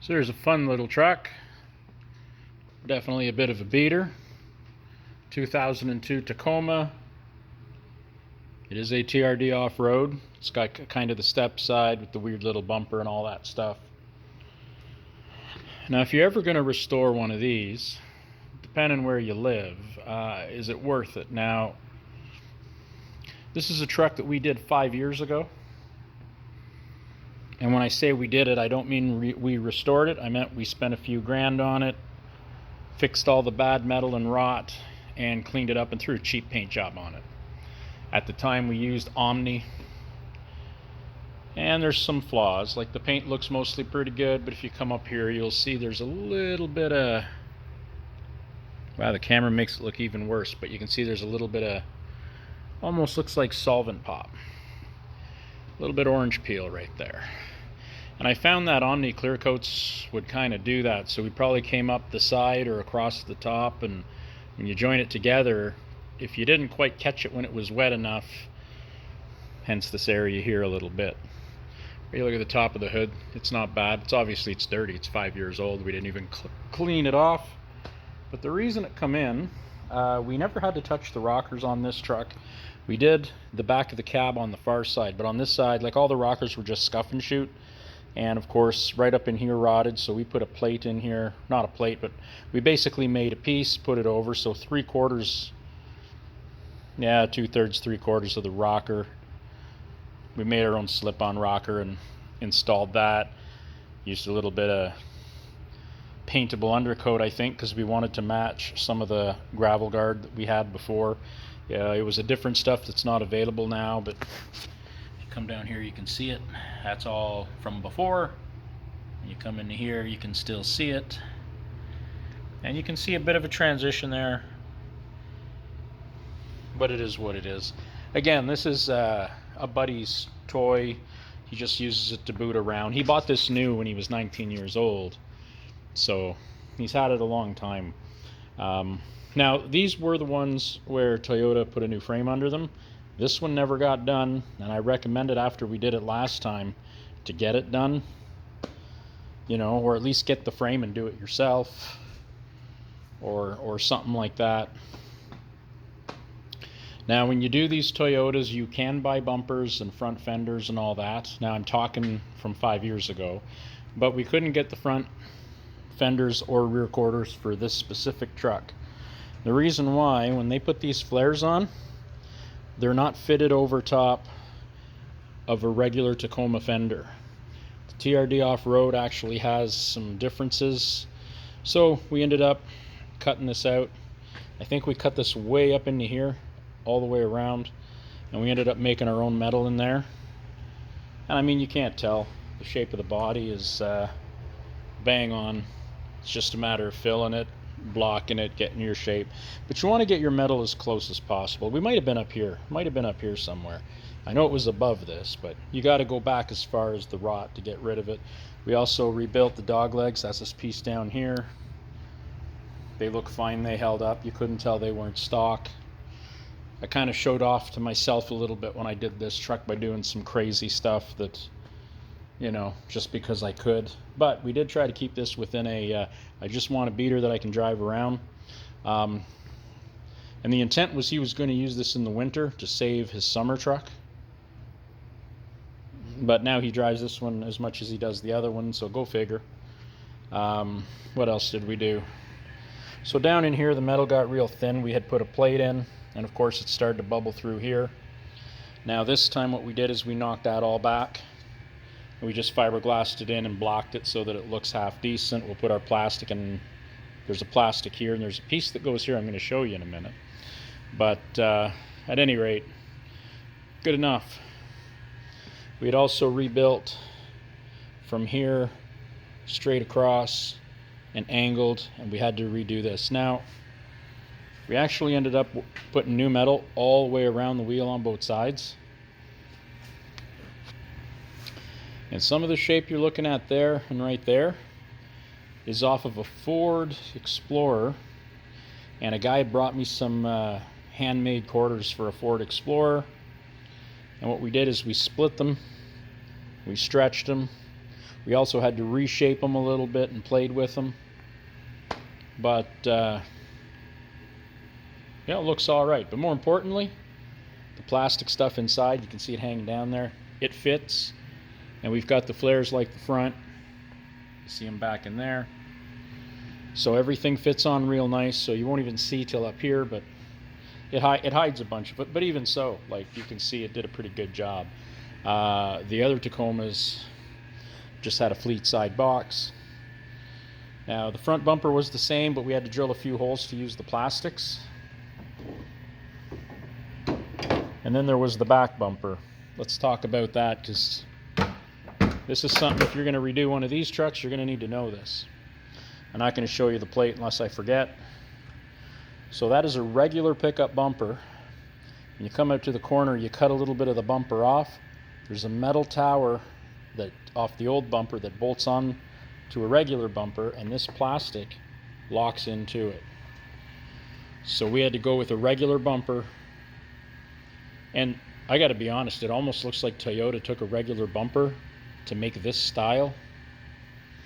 So there's a fun little truck, definitely a bit of a beater, 2002 Tacoma. It is a TRD off-road. It's got kind of the step side with the weird little bumper and all that stuff. Now if you're ever going to restore one of these, depending where you live, is it worth it? Now this is a truck that we did 5 years ago. And when I say we did it, I don't mean we restored it. I meant we spent a few grand on it, fixed all the bad metal and rot, and cleaned it up and threw a cheap paint job on it. At the time we used Omni, and there's some flaws. Like the paint looks mostly pretty good, but if you come up here you'll see there's a little bit of, wow, the camera makes it look even worse, but you can see there's a little bit of, almost looks like solvent pop. A little bit orange peel right there. And I found that Omni clear coats would kind of do that, so we probably came up the side or across the top, and when you join it together, if you didn't quite catch it when it was wet enough, hence this area here a little bit. You look at the top of the hood, it's not bad. It's obviously it's dirty, it's 5 years old, we didn't even clean it off. But the reason it come in, we never had to touch the rockers on this truck. We did the back of the cab on the far side, but on this side, like, all the rockers were just scuff and shoot, and of course right up in here rotted, so we put a plate in here, not a plate, but we basically made a piece, put it over, so 3/4, yeah, 2/3, 3/4 of the rocker. We made our own slip-on rocker and installed that. Used a little bit of paintable undercoat, I think, because we wanted to match some of the gravel guard that we had before. Yeah, it was a different stuff that's not available now, but if you come down here you can see it. That's all from before. When you come into here you can still see it, and you can see a bit of a transition there, but it is what it is. Again, this is a buddy's toy. He just uses it to boot around. He bought this new when he was 19 years old, so he's had it a long time. Now these were the ones where Toyota put a new frame under them. This one never got done, and I recommended after we did it last time to get it done, you know, or at least get the frame and do it yourself, or something like that. Now when you do these Toyotas, you can buy bumpers and front fenders and all that. Now I'm talking from 5 years ago, but we couldn't get the front fenders or rear quarters for this specific truck. The reason why, when they put these flares on, they're not fitted over top of a regular Tacoma fender. The TRD off-road actually has some differences, so we ended up cutting this out. I think we cut this way up into here, all the way around, and we ended up making our own metal in there. And I mean, you can't tell. The shape of the body is bang on. It's just a matter of filling it, blocking it, getting your shape. But you want to get your metal as close as possible. We might have been up here, somewhere. I know it was above this, but you got to go back as far as the rot to get rid of it. We also rebuilt the dog legs. That's this piece down here. They look fine, they held up. You couldn't tell they weren't stock. I kind of showed off to myself a little bit when I did this truck by doing some crazy stuff that, you know, just because I could. But we did try to keep this within a, I just want a beater that I can drive around. And the intent was he was going to use this in the winter to save his summer truck. But now he drives this one as much as he does the other one, so go figure. What else did we do? So down in here the metal got real thin. We had put a plate in, and of course it started to bubble through here. Now this time what we did is we knocked that all back. We just fiberglassed it in and blocked it so that it looks half decent. We'll put our plastic in. There's a plastic here, and there's a piece that goes here I'm going to show you in a minute. But at any rate, good enough. We had also rebuilt from here straight across and angled, and we had to redo this. Now we actually ended up putting new metal all the way around the wheel on both sides. And some of the shape you're looking at there and right there is off of a Ford Explorer. And a guy brought me some handmade quarters for a Ford Explorer. And what we did is we split them, we stretched them, We also had to reshape them a little bit and played with them. But yeah, it looks all right. But more importantly, the plastic stuff inside, you can see it hanging down there. It fits. And we've got the flares like the front. You see them back in there. So everything fits on real nice. So you won't even see till up here, but it hides a bunch of it. But even so, like you can see, it did a pretty good job. The other Tacomas just had a fleet side box. Now the front bumper was the same, but we had to drill a few holes to use the plastics. And then there was the back bumper. Let's talk about that, because this is something, if you're going to redo one of these trucks, you're going to need to know this. I'm not going to show you the plate unless I forget. So that is a regular pickup bumper. When you come out to the corner, you cut a little bit of the bumper off. There's a metal tower that off the old bumper that bolts on to a regular bumper, and this plastic locks into it. So we had to go with a regular bumper. And I got to be honest, it almost looks like Toyota took a regular bumper to make this style,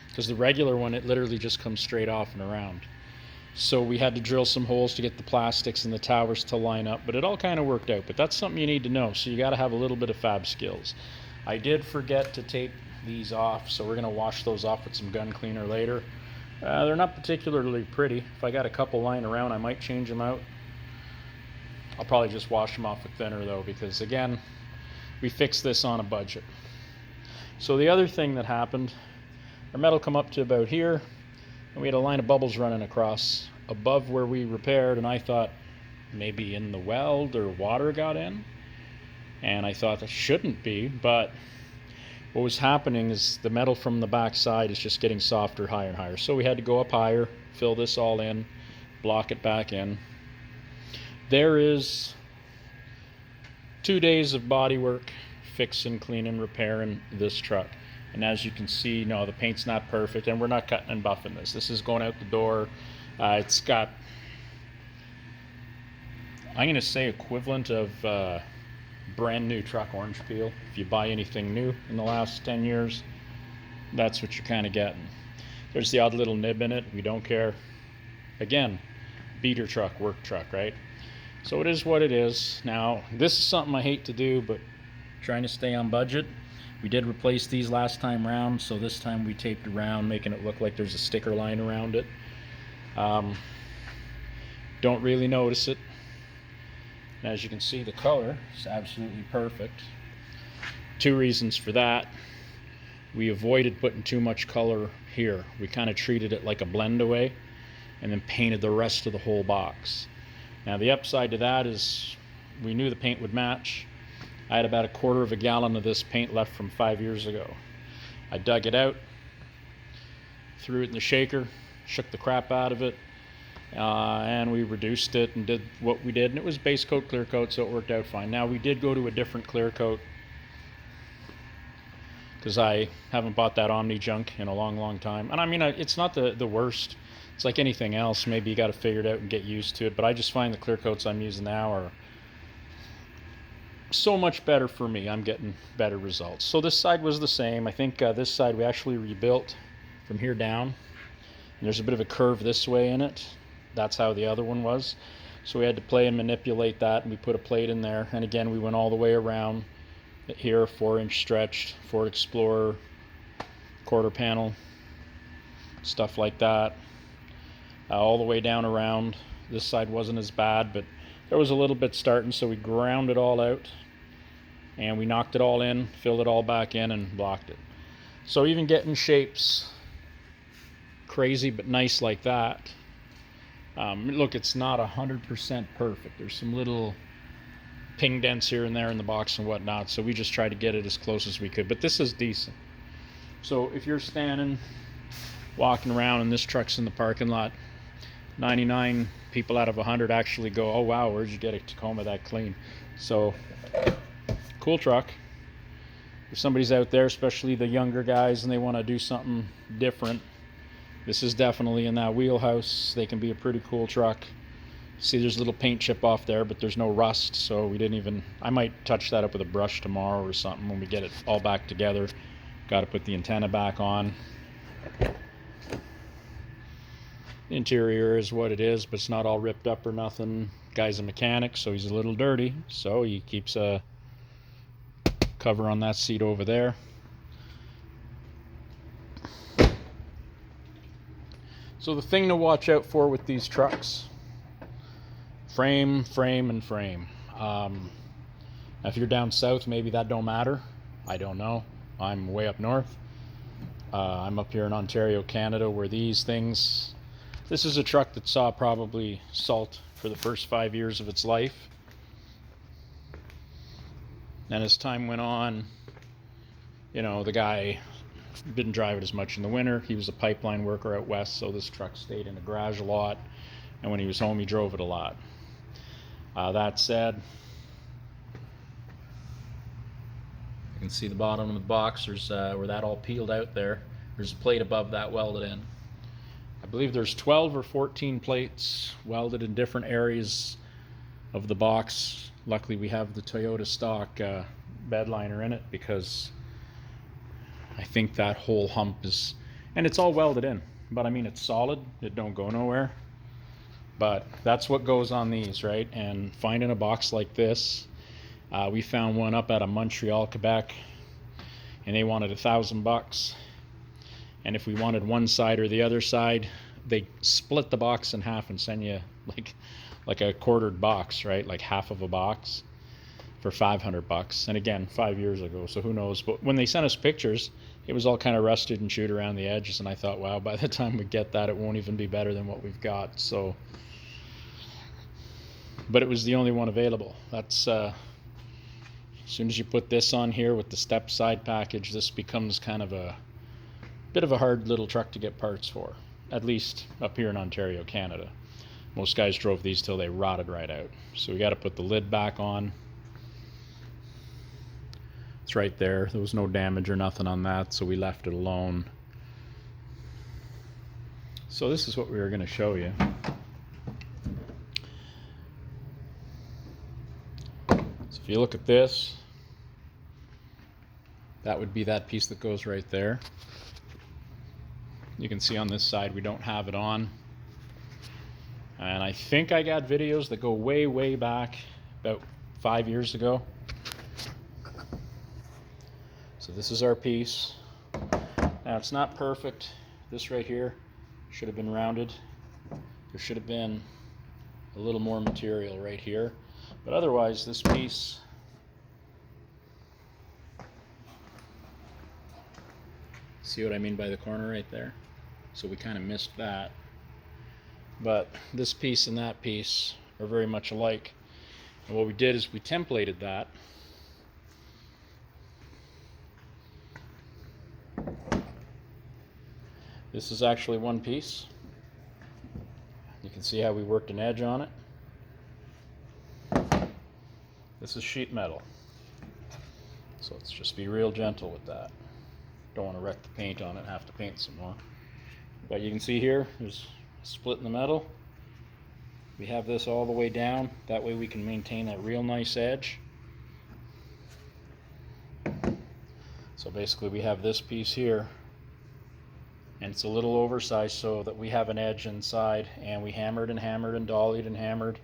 because the regular one, it literally just comes straight off and around. So we had to drill some holes to get the plastics and the towers to line up, but it all kind of worked out. But that's something you need to know, so you got to have a little bit of fab skills. I did forget to tape these off, so we're going to wash those off with some gun cleaner later. They're not particularly pretty. If I got a couple lying around, I might change them out. I'll probably just wash them off with thinner though, because again, we fixed this on a budget. So the other thing that happened, our metal come up to about here, and we had a line of bubbles running across above where we repaired, and I thought maybe in the weld or water got in, and I thought that shouldn't be, but what was happening is the metal from the back side is just getting softer, higher and higher. So we had to go up higher, fill this all in, block it back in. There is 2 days of body work, fixing, cleaning, repairing this truck. And as you can see, no, the paint's not perfect, and we're not cutting and buffing this. This is going out the door. It's got, I'm going to say, equivalent of brand new truck orange peel. If you buy anything new in the last 10 years, that's what you're kind of getting. There's the odd little nib in it. We don't care. Again, beater truck, work truck, right? So it is what it is. Now, this is something I hate to do, but trying to stay on budget. We did replace these last time round, so this time we taped around, making it look like there's a sticker line around it. Don't really notice it. And as you can see, the color is absolutely perfect. 2 reasons for that. We avoided putting too much color here. We kind of treated it like a blend away, and then painted the rest of the whole box. Now the upside to that is we knew the paint would match. I had about a quarter of a gallon of this paint left from 5 years ago. I dug it out, threw it in the shaker, shook the crap out of it, and we reduced it and did what we did, and it was base coat, clear coat, so it worked out fine. Now we did go to a different clear coat, because I haven't bought that Omni junk in a long time. And I mean, it's not the worst. It's like anything else. Maybe you got to figure it out and get used to it. But I just find the clear coats I'm using now are so much better for me. I'm getting better results. So this side was the same. I think this side we actually rebuilt from here down. And there's a bit of a curve this way in it. That's how the other one was. So we had to play and manipulate that, and we put a plate in there. And again, we went all the way around. Here, 4-inch stretched Ford Explorer, quarter panel, stuff like that. All the way down around. This side wasn't as bad, but there was a little bit starting, so we ground it all out, and we knocked it all in, filled it all back in, and blocked it. So even getting shapes crazy but nice like that, look, it's not 100% perfect. There's some little ping dents here and there in the box and whatnot, so we just tried to get it as close as we could, but this is decent. So if you're standing, walking around, and this truck's in the parking lot, 99 people out of 100 actually go, oh wow, where'd you get a Tacoma that clean? So cool truck. If somebody's out there, especially the younger guys, and they want to do something different, this is definitely in that wheelhouse. They can be a pretty cool truck. See, there's a little paint chip off there, but there's no rust, so we didn't even, I might touch that up with a brush tomorrow or something when we get it all back together. Got to put the antenna back on. The interior is what it is, but it's not all ripped up or nothing. Guy's a mechanic, so he's a little dirty, so he keeps a cover on that seat over there. So the thing to watch out for with these trucks: frame, and frame. If you're down south, maybe that don't matter. I don't know. I'm way up north. I'm up here in Ontario, Canada, where these things... This is a truck that saw probably salt for the first 5 years of its life. And as time went on, you know, the guy didn't drive it as much in the winter. He was a pipeline worker out west, so this truck stayed in the garage a lot. And when he was home, he drove it a lot. That said, you can see the bottom of the box. There's where that all peeled out there. There's a plate above that welded in. I believe there's 12 or 14 plates welded in different areas of the box. Luckily we have the Toyota stock bed liner in it, because I think that whole hump is, and it's all welded in, but I mean it's solid, it don't go nowhere. But that's what goes on these, right? And finding a box like this, we found one up out of Montreal, Quebec, and they wanted $1,000. And if we wanted one side or the other side, they split the box in half and send you like a quartered box, right? Like half of a box for $500. And again, 5 years ago, so who knows? But when they sent us pictures, it was all kind of rusted and chewed around the edges, and I thought, wow, by the time we get that, it won't even be better than what we've got. So, but it was the only one available. That's as soon as you put this on here with the step side package, this becomes kind of a bit of a hard little truck to get parts for, at least up here in Ontario, Canada. Most guys drove these till they rotted right out. So we got to put the lid back on. It's right there. There was no damage or nothing on that, so we left it alone. So this is what we were going to show you. So if you look at this, that would be that piece that goes right there. You can see on this side we don't have it on. And I think I got videos that go way back, about 5 years ago. So this is our piece. Now it's not perfect. This right here should have been rounded. There should have been a little more material right here. But otherwise, this piece, see what I mean by the corner right there? So we kind of missed that. But this piece and that piece are very much alike. And what we did is we templated that. This is actually one piece. You can see how we worked an edge on it. This is sheet metal. So let's just be real gentle with that. Don't want to wreck the paint on it and have to paint some more. But you can see here, there's a split in the metal. We have this all the way down. That way we can maintain that real nice edge. So basically we have this piece here, and it's a little oversized so that we have an edge inside, and we hammered and hammered and dollied and hammered.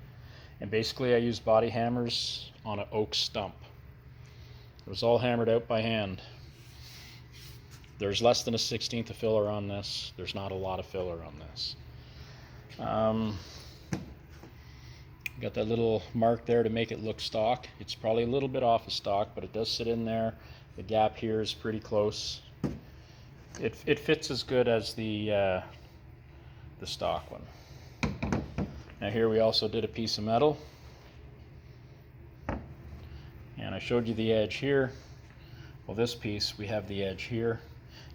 And basically I used body hammers on an oak stump. It was all hammered out by hand. There's less than a 1/16 of filler on this. There's not a lot of filler on this. Got that little mark there to make it look stock. It's probably a little bit off of stock, but it does sit in there. The gap here is pretty close. It fits as good as the stock one. Now here we also did a piece of metal, and I showed you the edge here. Well, this piece, we have the edge here.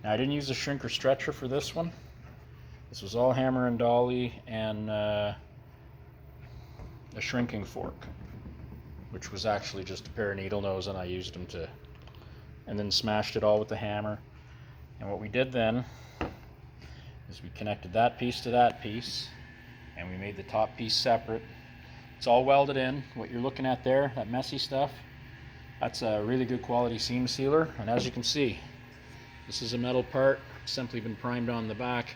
Now I didn't use a shrinker stretcher for this one. This was all hammer and dolly and a shrinking fork, which was actually just a pair of needle nose, and I used them to, and then smashed it all with the hammer. And what we did then is we connected that piece to that piece, and we made the top piece separate. It's all welded in. What you're looking at there, that messy stuff, that's a really good quality seam sealer. And as you can see, This is a metal part. It's simply been primed on the back,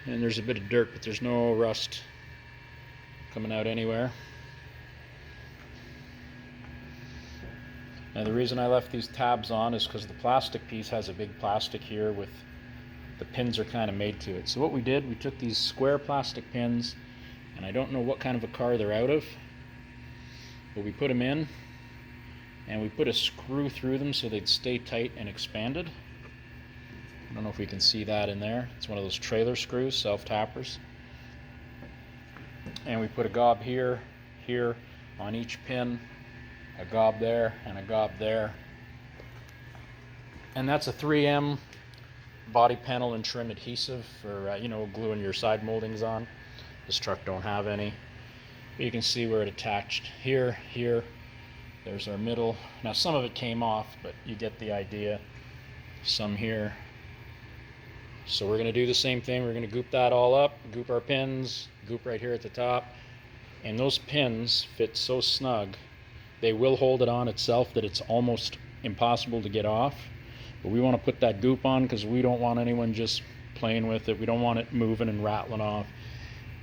and there's a bit of dirt, but there's no rust coming out anywhere. Now the reason I left these tabs on is because the plastic piece has a big plastic here with the pins are kind of made to it. So what we did, we took these square plastic pins, and I don't know what kind of a car they're out of, but we put them in and we put a screw through them so they'd stay tight and expanded. I don't know if we can see that in there. It's one of those trailer screws, self-tappers. And we put a gob here, here on each pin, a gob there, and a gob there. And that's a 3M body panel and trim adhesive for gluing your side moldings on. This truck don't have any. But you can see where it attached here, here. There's our middle. Now some of it came off, but you get the idea. Some here. So we're going to do the same thing. We're going to goop that all up, goop our pins, goop right here at the top. And those pins fit so snug, they will hold it on itself that it's almost impossible to get off. But we want to put that goop on because we don't want anyone just playing with it. We don't want it moving and rattling off.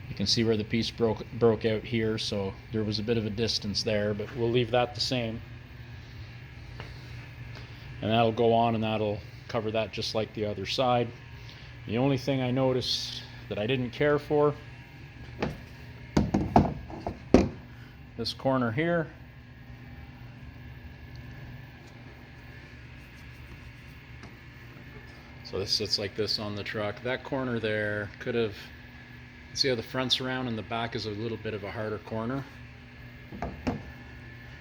You can see where the piece broke out here, so there was a bit of a distance there, but we'll leave that the same. And that'll go on, and that'll cover that just like the other side. The only thing I noticed that I didn't care for, this corner here. So this sits like this on the truck. That corner there could have, see how the front's around and the back is a little bit of a harder corner.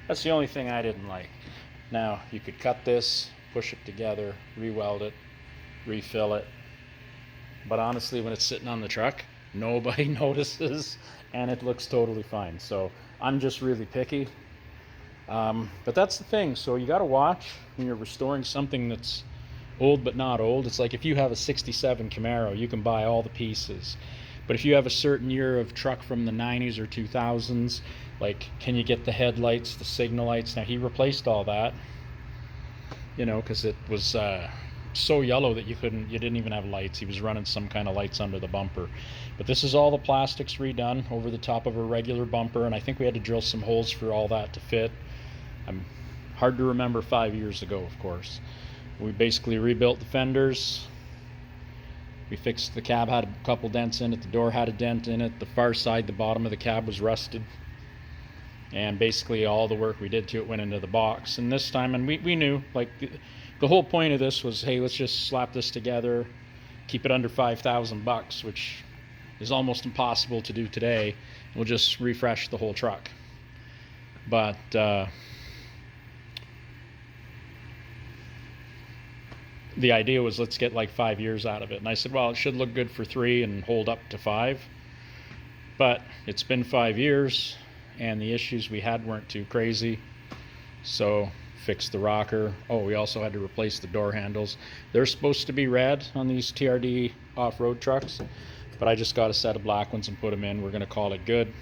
That's the only thing I didn't like. Now you could cut this, push it together, re-weld it, refill it. But honestly, when it's sitting on the truck, nobody notices and it looks totally fine. So I'm just really picky. But that's the thing. So you got to watch when you're restoring something that's old but not old. It's like if you have a 67 Camaro, you can buy all the pieces. But if you have a certain year of truck from the 90s or 2000s, like, can you get the headlights, the signal lights? Now he replaced all that, because it was so yellow that you didn't even have lights. He was running some kind of lights under the bumper. But this is all the plastics redone over the top of a regular bumper, and I think we had to drill some holes for all that to fit. Hard to remember 5 years ago, of course. We basically rebuilt the fenders. We fixed the cab, had a couple dents in it. The door had a dent in it. The far side, the bottom of the cab was rusted. And basically all the work we did to it went into the box. And this time, and we knew, like, the whole point of this was, hey, let's just slap this together, keep it under $5,000, which is almost impossible to do today. We'll just refresh the whole truck. But the idea was, let's get like 5 years out of it. And I said, well, it should look good for 3 and hold up to 5. But it's been 5 years, and the issues we had weren't too crazy. So fixed the rocker. Oh, we also had to replace the door handles. They're supposed to be red on these TRD off-road trucks, but I just got a set of black ones and put them in. We're going to call it good.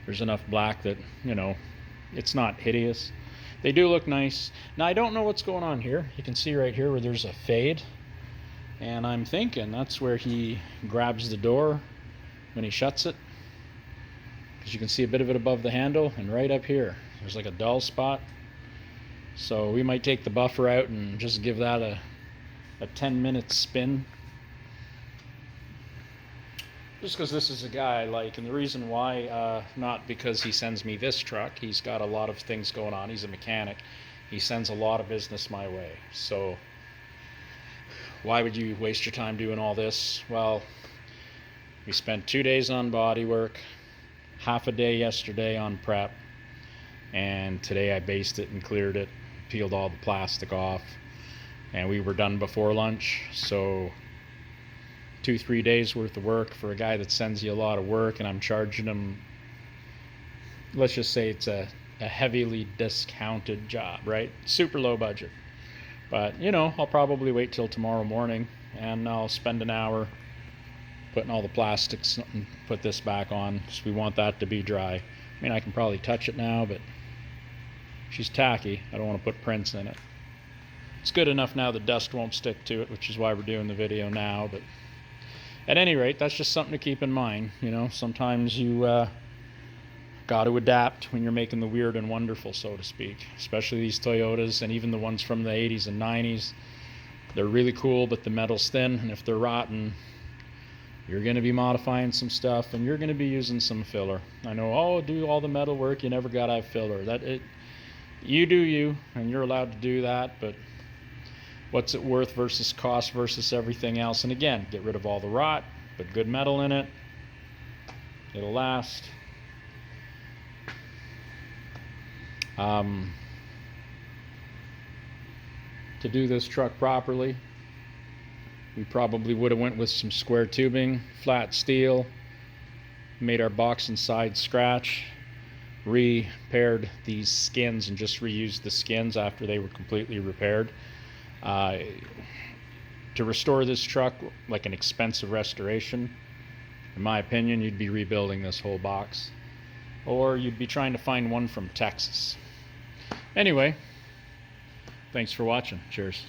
There's enough black that, it's not hideous. They do look nice. Now, I don't know what's going on here. You can see right here where there's a fade. And I'm thinking that's where he grabs the door when he shuts it. Because you can see a bit of it above the handle, and right up here, there's like a dull spot. So we might take the buffer out and just give that a 10-minute spin. Just because this is a guy I like, and the reason why, not because he sends me this truck. He's got a lot of things going on. He's a mechanic. He sends a lot of business my way. So why would you waste your time doing all this? Well, we spent 2 days on body work, half a day yesterday on prep, and today I based it and cleared it, peeled all the plastic off, and we were done before lunch. So 2-3 days worth of work for a guy that sends you a lot of work, and I'm charging him, let's just say it's a heavily discounted job, right? Super low budget. But I'll probably wait till tomorrow morning and I'll spend an hour putting all the plastics and put this back on, so we want that to be dry. I mean, I can probably touch it now, but she's tacky. I don't want to put prints in it. It's good enough now the dust won't stick to it, which is why we're doing the video now. But at any rate, that's just something to keep in mind. You know, sometimes you got to adapt when you're making the weird and wonderful, so to speak. Especially these Toyotas, and even the ones from the 80s and 90s. They're really cool, but the metal's thin, and if they're rotten, you're going to be modifying some stuff, and you're going to be using some filler. I know, oh, do all the metal work, you never got to have filler. You do you, and you're allowed to do that, but what's it worth versus cost versus everything else? And again, get rid of all the rot, put good metal in it. It'll last. To do this truck properly, we probably would have went with some square tubing, flat steel, made our box inside scratch, repaired these skins and just reused the skins after they were completely repaired. To restore this truck, like an expensive restoration, in my opinion, you'd be rebuilding this whole box, or you'd be trying to find one from Texas. Anyway, thanks for watching. Cheers.